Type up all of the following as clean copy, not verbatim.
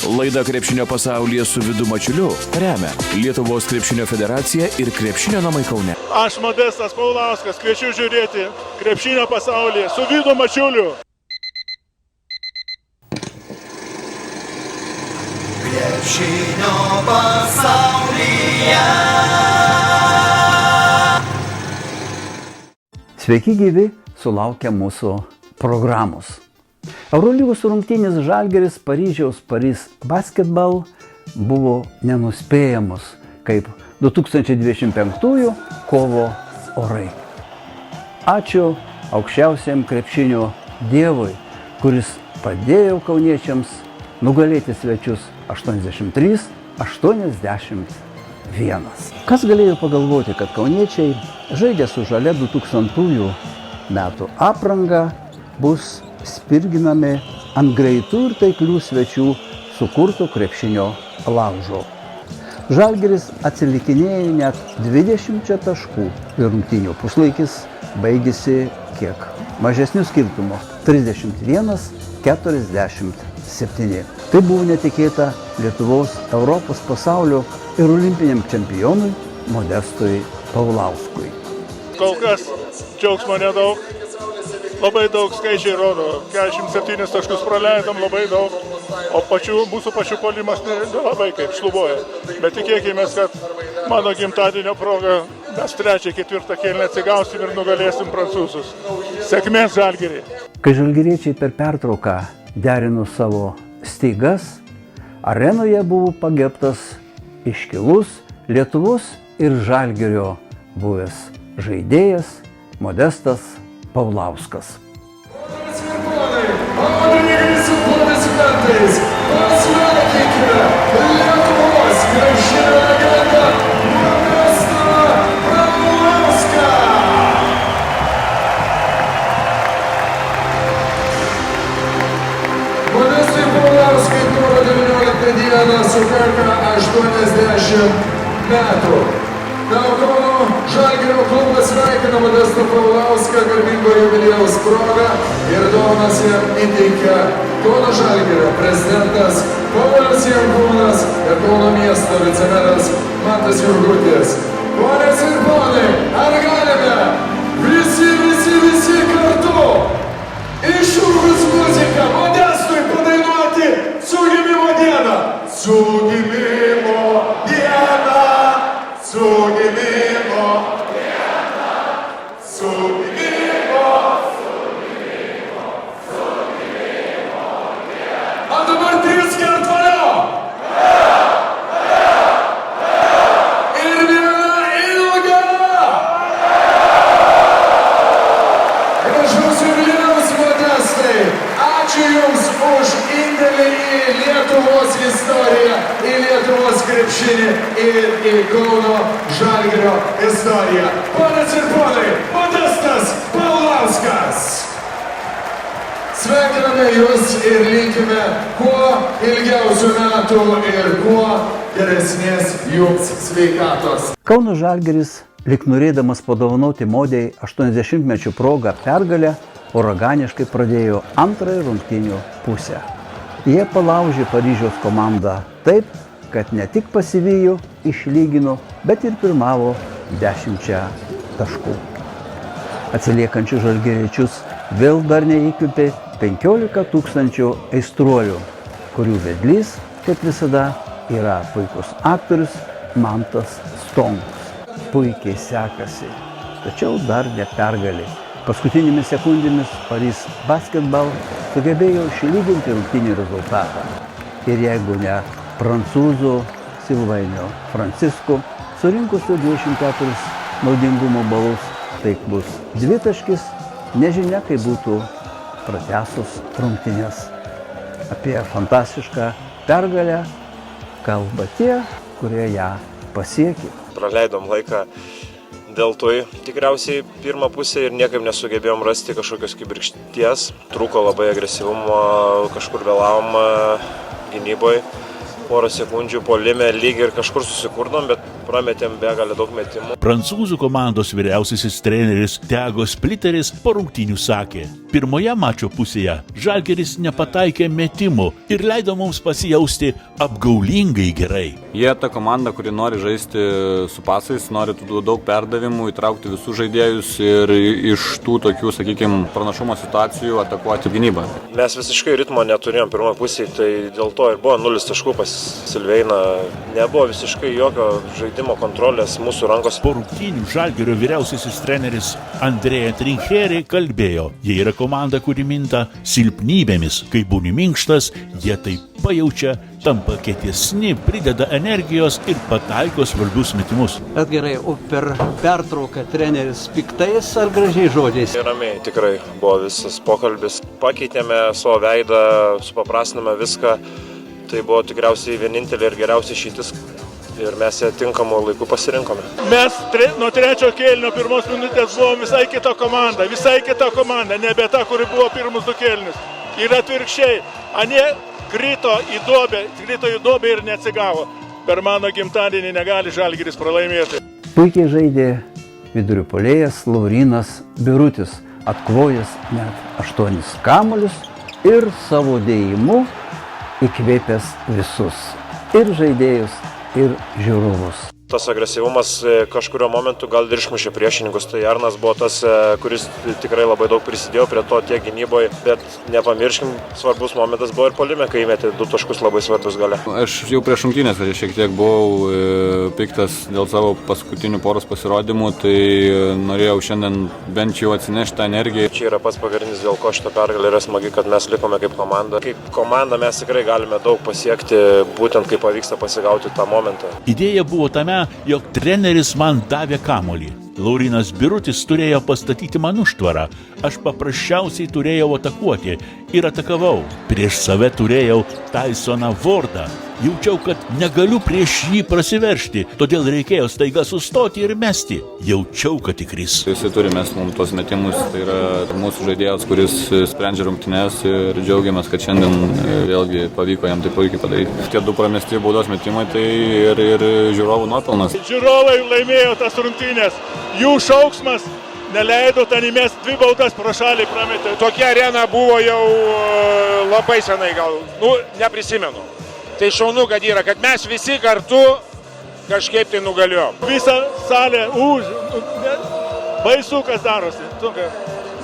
Laida Krepšinio pasaulyje su Vidu Mačiuliu remia Lietuvos krepšinio federacija ir Krepšinio namai Kaune. Aš Modestas Paulauskas kviečiu žiūrėti Krepšinio pasaulyje su Vidu Mačiuliu. Krepšinio pasaulyje. Sveiki gyvi, sulaukia mūsų programos. Eurolygos rungtynės Žalgiris Paryžiaus Paris Basketball buvo nenuspėjamos kaip 2025 kovo orai. Ačiū aukščiausiam krepšinio dievui, kuris padėjo kauniečiams nugalėti svečius 83-81. Kas galėjo pagalvoti, kad kauniečiai žaidė su žalia 2000 metų apranga bus spirginami ant greitų ir taiklių svečių sukurto krepšinio laužo. Žalgiris atsilikinėjo net 20 taškų ir rungtynių puslaikis baigėsi kiek mažesnių skirtumų - 31-47. Tai buvo netikėta Lietuvos, Europos, pasaulio ir olimpiniam čempionui Modestui Paulauskui. Kol kas džiaugsmo nedaug. Labai daug skaičiai rodo, 47 taškus praleidom, labai daug, o mūsų pačių puolimas nelabai kaip šlubuoja. Bet tikėkime, kad mano gimtadienio proga mes 3-4 kėlinį atsigausim ir nugalėsim prancūzus. Sėkmės Žalgiriai. Kai žalgiriečiai per pertrauką derino savo stygas, arenoje buvo pagerbtas iškilus Lietuvos ir Žalgirio buvęs žaidėjas Modestas Paulauskas. Modestui Paulauskai kovo 19 dieną sukanka 80 metų. Kauno Žalgirio klubas sveikina Modestą Paulauską garbingo jubiliejaus proga ir dovanas jam įteikia Kauno Žalgirio prezidentas Paulius Jankūnas ir Kauno miesto vicemeras Mantas Jurgutis. Ponios ir ponai, ar galime visi kartu iššūkus muziką Modestui padainuoti su gimimo diena? Su gimimo diena! Su gimimo diena, su gimimo diena. O dabar 3 kart valio. Ir viena ilga. Gražaus jubiliejaus, Modestai. Ačiū Jums už indėlį į Lietuvos istoriją, į Lietuvos krepšinį ir į Kauno Žalgirio istoriją. Ponios ir ponai, Modestas Paulauskas. Sveikiname Jūs ir linkime kuo ilgiausių metų ir kuo geresnės Jums sveikatos. Kauno Žalgiris, lyg norėdamas padovanoti Modei 80-mečio progą pergalę, uraganiškai pradėjo antrąją rungtynių pusę. Jie palaužė Paryžiaus komandą taip, kad ne tik pasivijo, išlygino, bet ir pirmavo 10 taškų. Atsiliekančių žalgiriečius vėl dar neįkvėpė 15 000 aistruolių, kurių vedlys, kaip visada, yra puikus aktorius Mantas Stonkus. Puikiai sekasi, tačiau dar ne pergalė. Paskutinėmis sekundėmis Paris Basketball sugebėjo išlyginti rungtynių rezultatą. Ir jeigu ne prancūzų Silvainio Francisco surinkusio 24 naudingumo balus, tai bus dvitaškis, nežinia, kaip būtų pratęsus rungtynės. Apie fantastišką pergalę kalba tie, kurie ją pasiekė. Praleidom laiką dėl to tikriausiai pirmą pusę ir niekaip nesugebėjom rasti kažkokios kibirkšties. Trūko labai agresyvumo, kažkur vėlavom gynyboje. porą sekundžių puolime lyg ir kažkur susikurdom, bet prametėm begalę daug metimų. Prancūzų komandos vyriausiasis treneris Thiago Splitteris po rungtynių sakė: pirmoje mačo pusėje Žalgiris nepataikė metimų ir leido mums pasijausti apgaulingai gerai. Jie ta komanda, kuri nori žaisti su pasais, nori daug perdavimų, įtraukti visus žaidėjus ir iš tų tokių, sakykime, pranašumo situacijų atakuoti gynybą. Mes visiškai ritmo neturėjom pirmoje pusėje, tai dėl to ir buvo 0 taškų pas Silveiną. Nebuvo visiškai jokio žaidimo kontrolės mūsų rankos. Po rungtynių Žalgirio vyriausiasis treneris Andrėja Trincherė kalbėjo: jie yra komanda, kuri minta silpnybėmis. Kai būni minkštas, jie tai pajaučia, tampa kietesni, prideda energijos ir pataiko svarbius metimus. Edgarai, o per pertrauką treneris piktais ar gražiai žodžiais? Ramiai tikrai buvo visas pokalbis. Pakeitėme savo veidą, supaprastiname viską. Tai buvo tikriausiai vienintelė ir geriausia išeitis. Ir mes ją tinkamu laiku pasirinkome. Mes nuo trečio kėlinio pirmos minutės buvom visai kita komanda, nebe ta, kuri buvo pirmus 2 kėlinius. Ir atvirkščiai, anie krito į duobę ir neatsigavo. Per mano gimtadienį negali Žalgiris pralaimėti. Puikiai žaidė vidurio puolėjas Laurynas Birutis, atkvojęs net 8 kamuolius ir savo dėjimu įkvėpęs visus, ir žaidėjus, ir žiūrovus. Tas agresyvumas kažkurio momentu gal ir išmušė priešininkus. Tai Arnas buvo tas, kuris tikrai labai daug prisidėjo prie to tiek gynyboje, bet nepamirškim, svarbus momentas buvo ir puolime, kai įmetė 2 taškus labai svarbus gale. Aš jau prieš rungtynes šiek tiek buvau piktas dėl savo paskutinių poros pasirodymų, tai norėjau šiandien bent jau atsinešti tą energiją. Čia yra pats pagrindinis, dėl ko šitą pergalę yra smagi, kad mes likome kaip komanda. Kaip komanda mes tikrai galime daug pasiekti, būtent kai pavyksta pasigauti tą momentą. Idėja buvo tame, jog treneris man davė kamuolį. Laurynas Birutis turėjo pastatyti man užtvarą. Aš paprasčiausiai turėjau atakuoti ir atakavau. Prieš save turėjau Tysoną Wardą. Jaučiau, kad negaliu prieš jį prasiveržti, todėl reikėjo staiga sustoti ir mesti. Jaučiau, kad įkris. Visi turi mes mums tos metimus, tai yra mūsų žaidėjas, kuris sprendžia rungtynes ir džiaugiamės, kad šiandien vėlgi pavyko jam tai puikiai padaryti. Tie 2 pramesti baudos metimai, tai ir žiūrovų nuopelnas. Žiūrovai laimėjo tas rungtynės. Jų šauksmas neleido ten įmesti 2 baudas pro šalį prametė. Tokia arena buvo jau labai senai gal, neprisimenu. Tai šaunu, kad yra, kad mes visi kartu kažkaip tai nugalėjom. Visa salė baisu, kas darosi.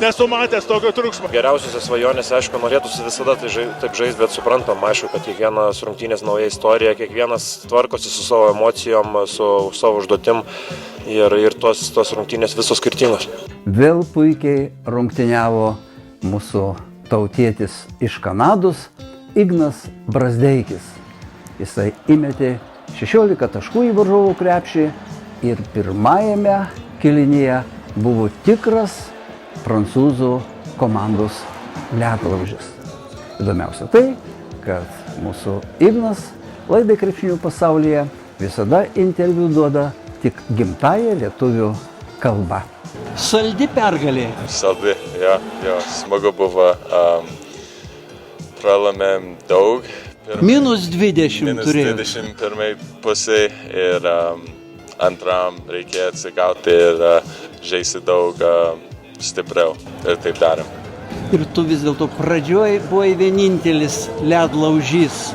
Nesumatęs tokio triukšmo. Geriausiose svajonėse, aišku, norėtųsi visada taip žaisti, bet suprantam, aišku, kad kiekvienas rungtynės nauja istorija, kiekvienas tvarkosi su savo emocijom, su savo užduotim ir tos rungtynės visos skirtingos. Vėl puikiai rungtyniavo mūsų tautietis iš Kanados, Ignas Brazdeikis. Jisai įmetė 16 taškų į varžovų krepšį ir pirmajame kėlinyje buvo tikras prancūzų komandos ledlaužis. Įdomiausia tai, kad mūsų Ignas laidai Krepšinio pasaulyje visada interviu duoda tik gimtąją lietuvių kalbą. Saldi pergalė. Saldi, jo, smagu buvo. Pralaimėjom daug. Minus 20 turėjau. Minus 20 pirmai pusė ir antram reikėjo atsigauti ir žaisti daug stipriau ir taip darėm. Ir tu vis dėlto pradžioj buvai vienintelis ledlaužys,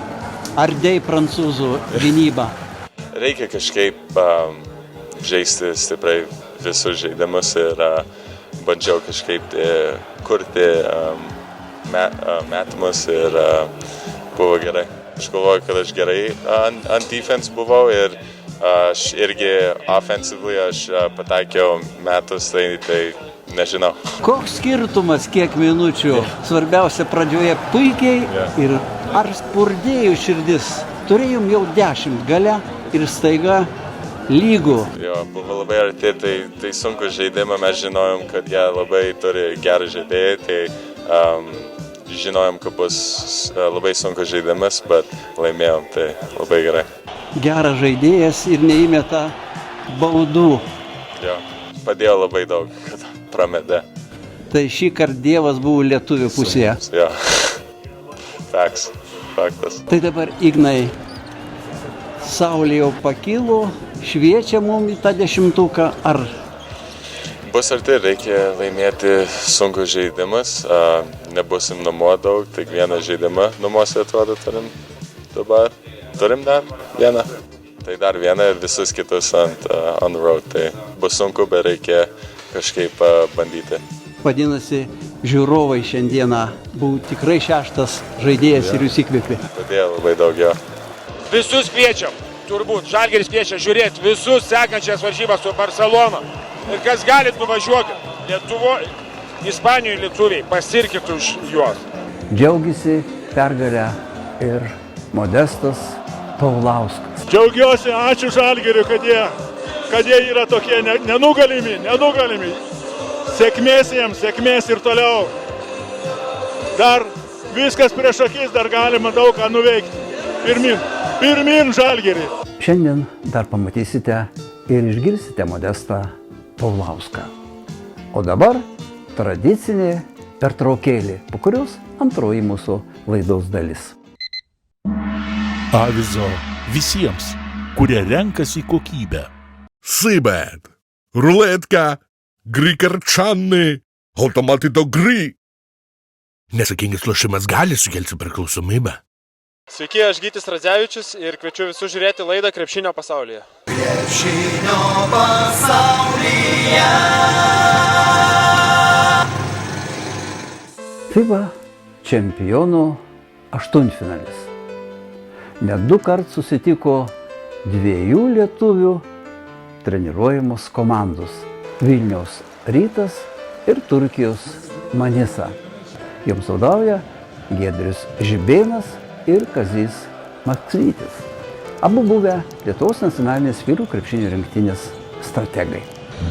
ardei prancūzų gynybą. Reikia kažkaip žaisti stipriai visus žaidimus ir bandžiau kažkaip kurti metimus ir buvo gerai. Aš galvoju, kad aš gerai ant defense buvau ir aš irgi offensively aš pataikiau metus, tai nežinau. Koks skirtumas kiek minučių? Svarbiausia pradžioje puikiai ir ar spurdėjo širdis? Turėjom jau 10 gale ir staiga lygų. Jo, buvo labai arti, tai sunku žaidimą, mes žinojom, kad jie labai turi gerą žaidėją, tai žinojom, kad bus labai sunkus žaidimas, bet laimėjom, tai labai gerai. Geras žaidėjas ir neįmeta baudų. Jo, padėjo labai daug, kad prametė. Tai šį kartą Dievas buvo lietuvių pusėje. Jo, faktas. Tai dabar, Ignai, Saulė jau pakilo, šviečia mums į tą 10-tuką, ar Bus arti, reikia laimėti sunkus žaidimas, nebusim namo daug, tik vieną žaidimą namuose atrodo turim dabar. Turim dar vieną. Tai dar vieną ir visus kitus on the road. Tai bus sunku, bet reikia kažkaip bandyti. vadinasi, žiūrovai šiandieną buvo tikrai 6 žaidėjas ir jūs įkvėpė. Padėjo labai daug jo. Visus kviečiam, turbūt, Žalgiris kviečia žiūrėti visus sekančias varžybas su Barcelona. Ir kas galit, nuvažiuokit. Lietuvoje, Ispanijoje lietuviai, pasirkit už juos. Džiaugiasi pergalę ir Modestas Paulauskas. Džiaugiuosi, ačiū Žalgiriui, kad jie yra tokie nenugalimi. Sėkmės jiems, sėkmės ir toliau. Dar viskas prieš akis, dar galima daug ką nuveikti. Pirmin Žalgirį. Šiandien dar pamatysite ir išgirsite Modestą Paulauską. O dabar tradicinė pertraukėlė, po kurios antroji mūsų laidos dalis. Avizo visiems, kurie renkasi kokybę. Sybet, ruletka, gry karčanai, automatai to gry. Nesakingas lošimas gali sukelti priklausomybę. Sveiki, aš Gytis Radzevičius ir kviečiu visus žiūrėti laidą Krepšinio pasaulyje. Krepšinio pasaulyje. FIBA čempionų aštuntfinalis. Net 2 kart susitiko 2 lietuvių treniruojamos komandos – Vilniaus Rytas ir Turkijos Manisa. Joms vadovauja Giedrius Žibėnas ir Kazys Maksvytis. Abu buvę Lietuvos nacionalinės vyrų krepšinio rinktinės strategai.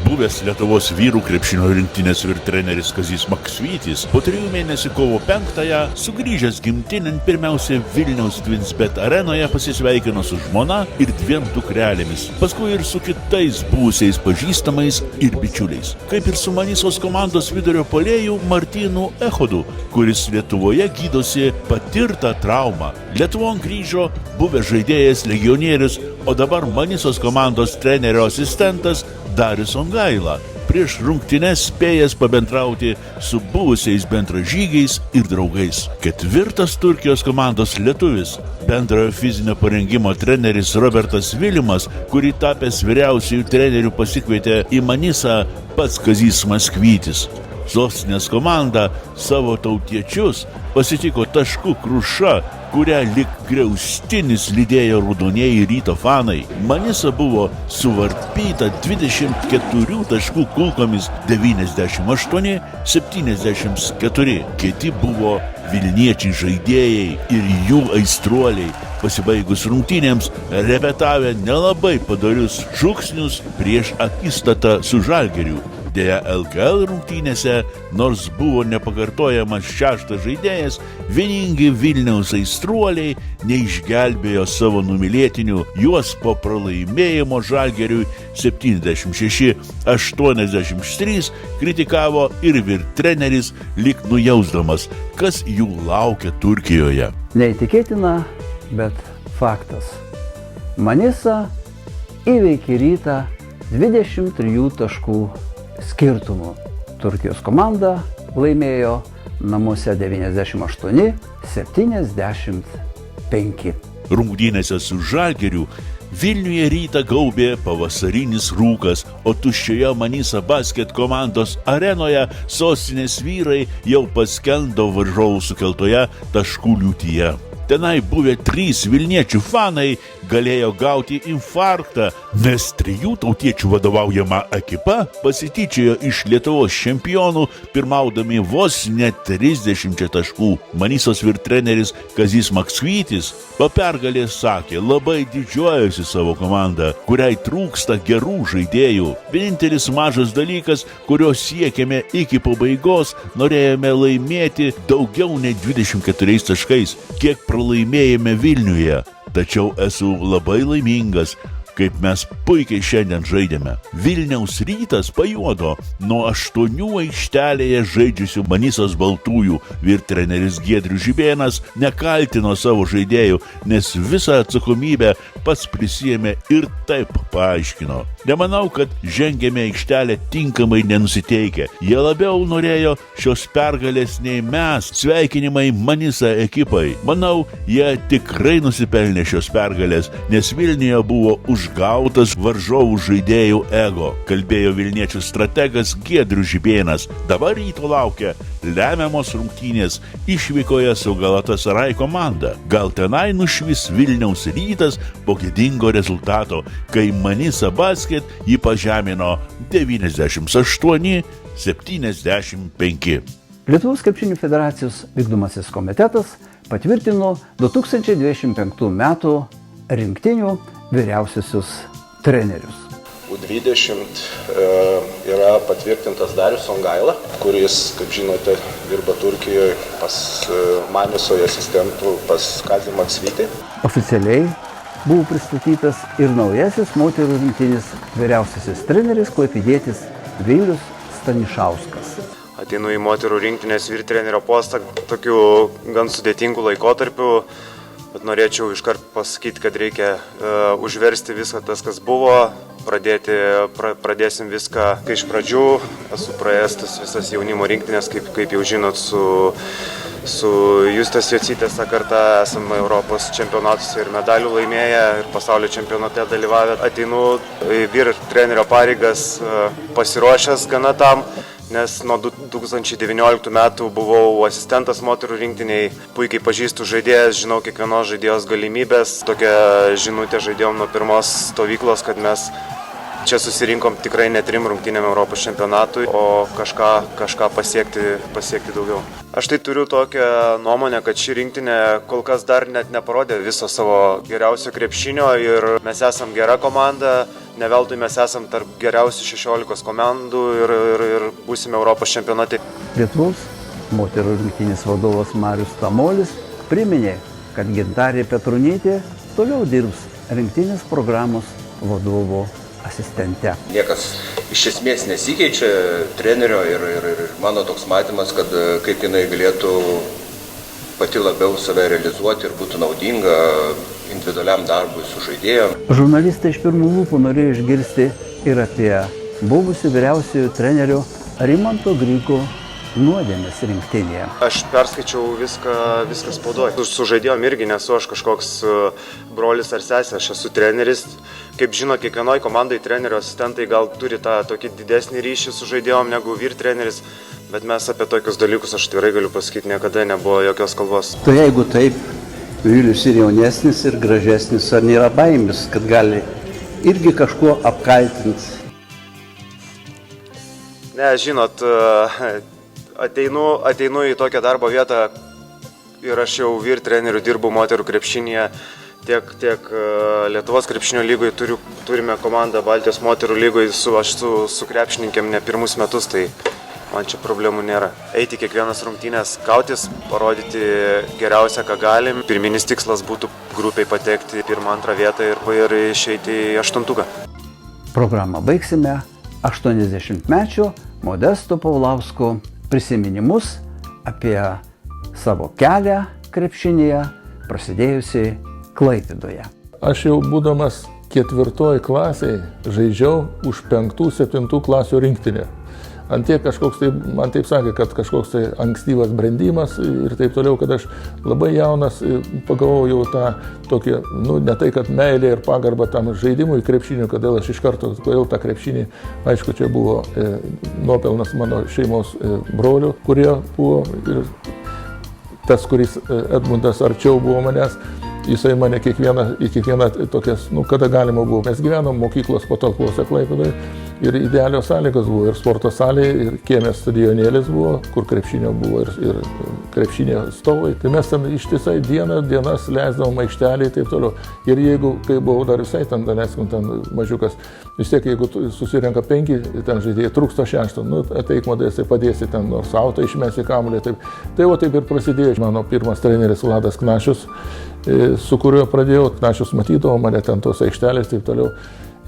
Buvęs Lietuvos vyrų krepšinio rinktinės treneris Kazys Maksvytis po 3 mėnesių kovo 5-ąją sugrįžęs gimtinėn pirmiausia Vilniaus Twinsbet arenoje pasisveikino su žmona ir 2 dukrelėmis, paskui ir su kitais buvusiais pažįstamais ir bičiuliais. Kaip ir su Manisos komandos vidurio puolėju Martynu Echodu, kuris Lietuvoje gydosi patirtą traumą. Lietuvon grįžo buvęs žaidėjas legionierius, o dabar Manisos komandos trenerio asistentas Darius Ongaila, prieš rungtynes spėjęs pabendrauti su buvusiais bendražygiais ir draugais. 4. Turkijos komandos lietuvis, bendrojo fizinio parengimo treneris Robertas Vilimas, kurį tapęs vyriausiųjų trenerių pasikvietė į Manisą pats Kazys Maksvytis. Sostinės komanda savo tautiečius pasitiko taškų kruša, kurią lyg griaustinis lydėjo raudonieji Ryto fanai. Manisa buvo suvarpyta 24 taškų kulkomis 98-74. Kiti buvo vilniečiai žaidėjai ir jų aistruoliai, pasibaigus rungtynėms repetavę nelabai padorius šūksnius prieš akistatą su Žalgiriu. Deja, LKL rungtynėse, nors buvo nepakartojamas 6 žaidėjas, vieningi Vilniaus aistruoliai neišgelbėjo savo numylėtinių, juos po pralaimėjimo Žalgiriui 76-83 kritikavo ir treneris, lyg nujausdamas, kas jų laukia Turkijoje. Neįtikėtina, bet faktas. Manisa įveikė Rytą 23 taškų skirtumų. Turkijos komanda laimėjo namuose 98-75. Rungtynėse su Žalgiriu Vilniuje Rytą gaubė pavasarinis rūkas, o tuščioje Manisa Basket komandos arenoje sostinės vyrai jau paskendo varžovų sukeltoje taškų liūtyje. Tenai buvę 3 vilniečių fanai galėjo gauti infarktą, nes 3 tautiečių vadovaujama ekipa pasityčiojo iš Lietuvos čempionų, pirmaudami vos net 30 taškų. Manisos treneris Kazys Maksvytis po pergalės sakė, labai didžiuojasi savo komandą, kuriai trūksta gerų žaidėjų. Vienintelis mažas dalykas, kurio siekėme iki pabaigos, norėjome laimėti daugiau nei 24 taškais, kiek pralaimėjome Vilniuje. Tačiau esu labai laimingas, kaip mes puikiai šiandien žaidėme. Vilniaus Rytas pajuodo nuo 8 aikštelėje žaidžiusių Manisos Baltųjų vyrtreneris Giedrius Žibėnas nekaltino savo žaidėjų, nes visą atsakomybę pats prisėmė ir taip paaiškino. Nemanau, kad žengėme aikštelę tinkamai nenusiteikę. Jie labiau norėjo šios pergalės nei mes. Sveikinimai Manisa ekipai. Manau, jie tikrai nusipelnė šios pergalės, nes Vilniuje buvo užgautas varžovų žaidėjų ego, kalbėjo vilniečių strategas Giedrius Žibėnas. Dabar Ryto laukia lemiamos rungtynės išvykoje su Galatasaray komanda. Gal tenai nušvis Vilniaus Rytas po gėdingo rezultato, kai Manisa Basket jį pažemino 98-75. Lietuvos krepšinio federacijos vykdomasis komitetas patvirtino 2025 metų rinktinių vyriausiusius trenerius. U20 yra patvirtintas Darius Songaila, kuris, kaip žinote, dirba Turkijoje pas Manisoje asistentų pas Kazį Maksvytį. Oficialiai buvo pristatytas ir naujasis moterų rinktinės vyriausiasis treneris klaipėdietis Vilius Stanišauskas. Ateinu į moterų rinktinės vyrtrenerio postą tokiu gan sudėtingu laikotarpiu, bet norėčiau iškart pasakyti, kad reikia užversti viską tas, kas buvo, pradėsim viską, kai iš pradžių esu praėjęs tas visas jaunimo rinktinės, kaip jau žinot, su Justas Jocytės tą kartą esame Europos čempionatuose ir medalių laimėję ir pasaulio čempionate dalyvavę. Ateinu į vyr trenerio pareigas pasiruošęs gana tam, nes nuo 2019 metų buvau asistentas moterų rinktiniai, puikiai pažįstu žaidėjas, žinau kiekvienos žaidėjos galimybės. Tokią žinutę žaidėjom nuo pirmos stovyklos, kad mes čia susirinkom tikrai ne 3 rungtynėm Europos čempionatui, o kažką pasiekti daugiau. Aš tai turiu tokią nuomonę, kad ši rinktinė kol kas dar net neparodė viso savo geriausio krepšinio ir mes esam gera komanda, ne veltui mes esam tarp geriausių 16 komandų ir būsime Europos čempionate. Lietuvos moterų rinktinės vadovas Marius Tamolis priminė, kad Gintarė Petronytė toliau dirbs rinktinės programos vadovo asistente. Niekas iš esmės nesikeičia trenerio ir mano toks matymas, kad kaip jinai galėtų pati labiau save realizuoti ir būtų naudinga individualiam darbui su žaidėjom. Žurnalistai iš pirmų lūpų norėjo išgirsti ir apie buvusių vyriausiojo trenerio Rimanto Griko nuodėmės rinktinėje. Aš perskaičiau viską spaudoje. Su žaidėjom irgi nesu aš kažkoks brolis ar sesė, aš esu treneris. Kaip žino, kiekvienoj komandai trenerio asistentai gal turi tą tokį didesnį ryšį su žaidėjom negu vyr treneris, bet mes apie tokius dalykus, aš tikrai galiu pasakyti, niekada nebuvo jokios kalbos. Tai jeigu taip, Vilius ir jaunesnis, ir gražesnis, ar nėra baimis, kad gali irgi kažkuo apkaltinti? Ne, žinot, ateinu į tokią darbo vietą ir aš jau vyr trenerių dirbu moterų krepšinėje, tiek Lietuvos krepšinio lygoje turime komandą Baltijos moterų lygoje, aš su krepšininkėm ne pirmus metus, tai man čia problemų nėra. Eiti kiekvienas rungtynės, kautis, parodyti geriausią, ką galim. Pirminis tikslas būtų grupiai patekti 1-2 vietą ir išeiti į 8. Programą baigsime 80-mečio Modesto Paulausko prisiminimus apie savo kelią krepšinėje, prasidėjusiai Klaipėdoje. Aš jau būdamas 4 klasėje žaidžiau už 5-7 klasių rinktinę. Antiek kažkoks tai, man taip sakė, kad kažkoks tai ankstyvas brendimas ir taip toliau, kad aš labai jaunas pagavau jau tą tokį, ne tai, kad meilė ir pagarba tam žaidimui krepšiniui, kodėl aš iš karto, kodėl tą krepšinį, aišku, čia buvo nuopelnas mano šeimos brolių, kurie buvo ir tas, kuris Edmundas arčiau buvo manęs, jisai mane kiekvieną tokias, kada galima buvo. Mes gyvenom mokyklos patalpose Klaipėdoje ir idealios sąlygos buvo, ir sporto salė, ir kiemės stadionėlis buvo, kur krepšinio buvo ir krepšinio stovai. Tai mes ten ištisai dienas leisdavom aikštelį ir taip toliau. Ir jeigu, kai buvau dar visai ten, ten mažiukas, vis tiek, jeigu susirenka 5 ten žaidėjai, trūksta 6, ateik Modestai, padėsi ten nors auto išmesi kamuolį. Tai taip ir prasidėjo. Mano pirmas treneris Vladas Knašius su kuriuo pradėjau, aš jūs matydavau mane ten tos aikštelės, taip toliau.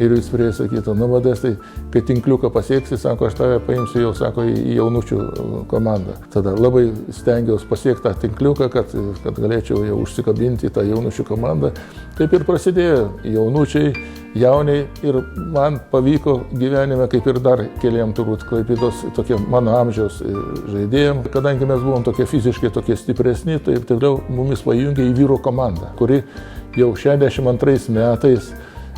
Ir jis prie sakytų, nu Modestai, kai tinkliuką pasieksi, sako, aš tave paimsiu jau, sako, į jaunučių komandą. Tada labai stengiausi pasiekti tą tinkliuką, kad galėčiau jau užsikabinti į tą jaunučių komandą. Taip ir prasidėjo jaunučiai, jauniai ir man pavyko gyvenime, kaip ir dar keliam turbūt Klaipėdos tokie mano amžiaus žaidėjim. Kadangi mes buvom tokie fiziškai tokie stipresni, tai tikriau mumis pajungė į vyro komandą, kuri jau 62 metais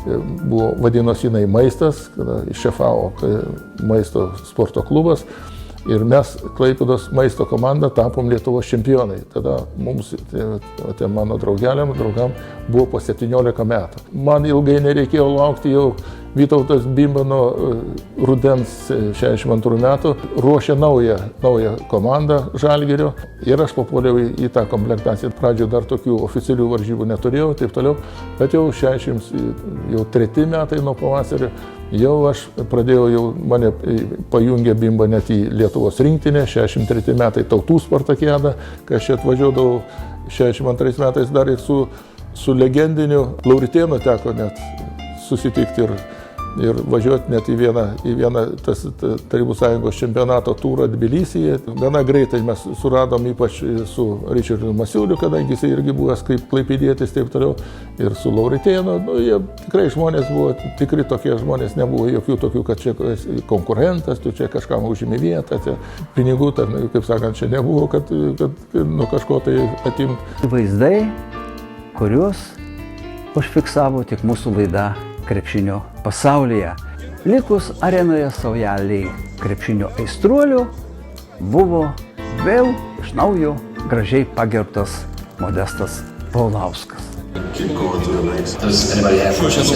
buvo vadinosi jinai Maistas, kada šefavo Maisto sporto klubas ir mes Klaipėdos Maisto komanda tapom Lietuvos čempionai. Tada mums, mano draugam, buvo po 17 metų. Man ilgai nereikėjo laukti, jau Vytautas Bimba nuo rudens 62 metų ruošė naują komandą Žalgirio ir aš papuoliau į tą komplektaciją. Pradžioje dar tokių oficialių varžybų neturėjau, taip toliau, bet jau 63 metai nuo pavasario jau aš pradėjau, jau mane pajungė Bimba net į Lietuvos rinktinę, 63 metai tautų spartakiadą, kai aš čia atvažiuodavau 62 metais dar ir su legendiniu Lauritėnu teko net susitikti ir važiuoti net į vieną Tarybų Sąjungos čempionato turą Tbilisyje. Gana greitai mes suradom, ypač su Ričardu Masiuliu, kadangi jis irgi buvęs kaip klaipėdietis, taip toliau, ir su Lauritėnu. Jie tikrai žmonės buvo, tikri tokie žmonės, nebuvo jokių tokių, kad čia konkurentas, tu čia kažkam užimi vietą, čia pinigų, kaip sakant, čia nebuvo, kad nuo kažko tai atimti. Vaizdai, kuriuos užfiksavo tik mūsų laida Krepšinio pasaulyje. Likus arenoje saujeliai krepšinio aistruolių, buvo vėl iš naujo gražiai pagerbtas Modestas Paulauskas. Šiandien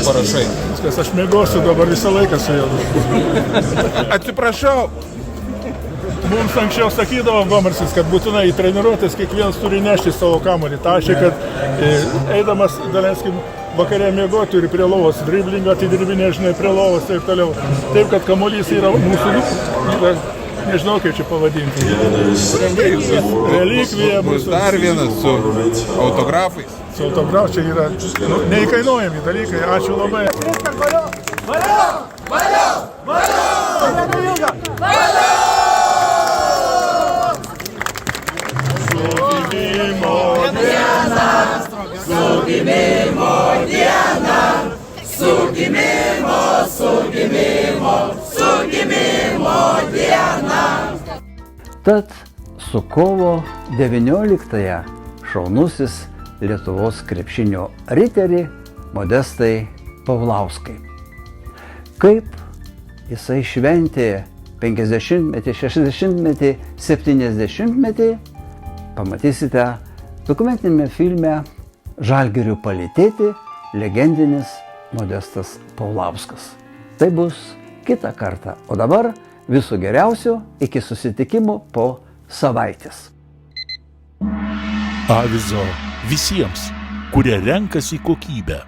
parašai. Viskas, aš mėgosiu dabar visą laiką su juo. Atsiprašau. Mums anksčiau sakydavo Gomarsis, kad būtinai į treniruotės kiekvienas turi nešti savo kamuolį. Tai reiškia, kad eidamas daleiskim vakarė mėgoti turi prie lovos, driblingą atidirbinė, žinai, prie lovos, taip toliau. Taip, kad kamuolys yra mūsų, nežinau kaip čia pavadinti. Relikvija. Bus dar vienas su autografais. Su autografais čia yra neįkainuojami dalykai. Ačiū labai. Tad su kovo 19-ąją šaunusis Lietuvos krepšinio riterį Modestai Paulauskai. Kaip jisai šventė 50-metį, 60-metį, 70-metį, pamatysite dokumentinėme filme Žalgirių palytėti legendinis Modestas Paulauskas. Tai bus kitą kartą. O dabar viso geriausio iki susitikimo po savaitės. Avizo visiems, kurie renkasi kokybę.